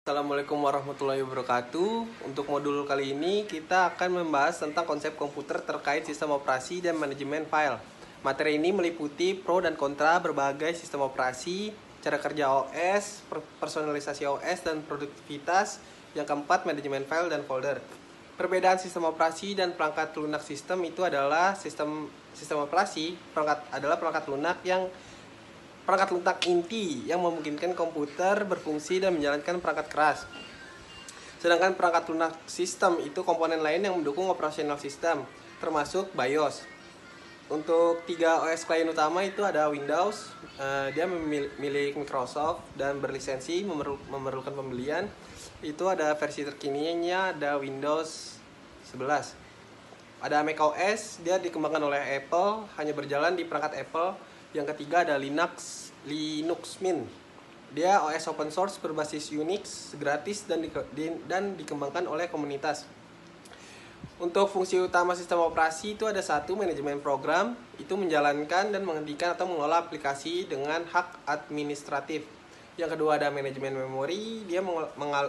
Assalamualaikum warahmatullahi wabarakatuh. Untuk modul kali ini kita akan membahas tentang konsep komputer terkait sistem operasi dan manajemen file. Materi ini meliputi pro dan kontra berbagai sistem operasi, cara kerja OS, personalisasi OS, dan produktivitas. Yang keempat, manajemen file dan folder. Perbedaan sistem operasi dan perangkat lunak sistem itu adalah sistem operasi perangkat lunak inti yang memungkinkan komputer berfungsi dan menjalankan perangkat keras. Sedangkan perangkat lunak sistem itu komponen lain yang mendukung operasional sistem, termasuk BIOS. Untuk 3 OS klien utama itu ada Windows, dia milik Microsoft dan berlisensi, memerlukan pembelian. Itu ada versi terkininya ada Windows 11. Ada macOS, dia dikembangkan oleh Apple, hanya berjalan di perangkat Apple. Yang ketiga ada Linux Mint. Dia OS open source berbasis Unix, gratis dan dikembangkan oleh komunitas. Untuk fungsi utama sistem operasi itu ada satu, manajemen program, itu menjalankan dan menghentikan atau mengelola aplikasi dengan hak administratif. Yang kedua ada manajemen memori, dia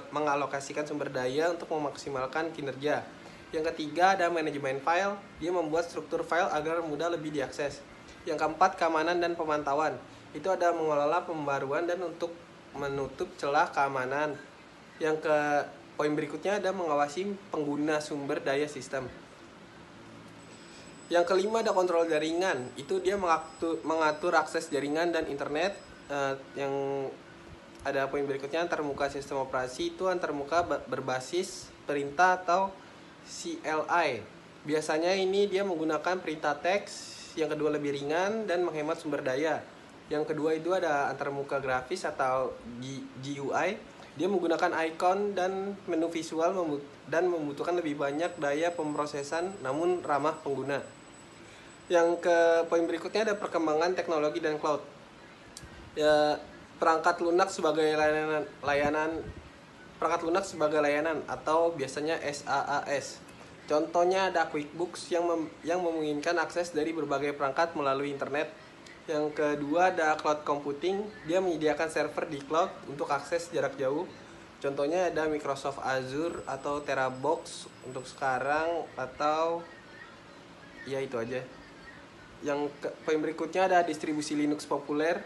mengalokasikan sumber daya untuk memaksimalkan kinerja. Yang ketiga ada manajemen file, dia membuat struktur file agar mudah lebih diakses. Yang keempat, keamanan dan pemantauan. Itu ada mengelola pembaruan dan untuk menutup celah keamanan. Yang ke poin berikutnya ada mengawasi pengguna sumber daya sistem. Yang kelima ada kontrol jaringan. Itu dia mengatur akses jaringan dan internet. Yang ada poin berikutnya, antarmuka sistem operasi itu antarmuka berbasis perintah atau CLI. Biasanya ini dia menggunakan perintah teks. Yang kedua lebih ringan dan menghemat sumber daya. Yang kedua itu ada antarmuka grafis atau GUI. Dia menggunakan icon dan menu visual dan membutuhkan lebih banyak daya pemrosesan namun ramah pengguna. Yang ke poin berikutnya ada perkembangan teknologi dan cloud. Ya, perangkat lunak sebagai layanan atau biasanya SaaS. Contohnya ada QuickBooks yang memungkinkan akses dari berbagai perangkat melalui internet. Yang kedua ada cloud computing, dia menyediakan server di cloud untuk akses jarak jauh. Contohnya ada Microsoft Azure atau Terabox untuk sekarang, atau ya itu aja. Yang poin berikutnya ada distribusi Linux populer.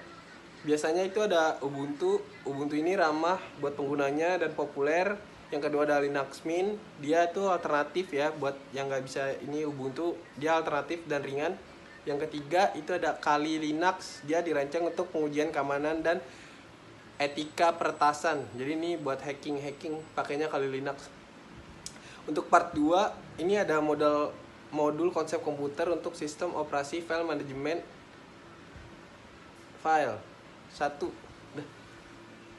Biasanya itu ada Ubuntu. Ubuntu ini ramah buat penggunanya dan populer. Yang kedua ada Linux Mint, dia tuh alternatif ya buat yang nggak bisa ini Ubuntu, dia alternatif dan ringan. Yang ketiga itu ada Kali Linux, dia dirancang untuk pengujian keamanan dan etika peretasan. Jadi ini buat hacking pakainya Kali Linux. Untuk part 2 ini ada modul konsep komputer untuk sistem operasi file manajemen file 1.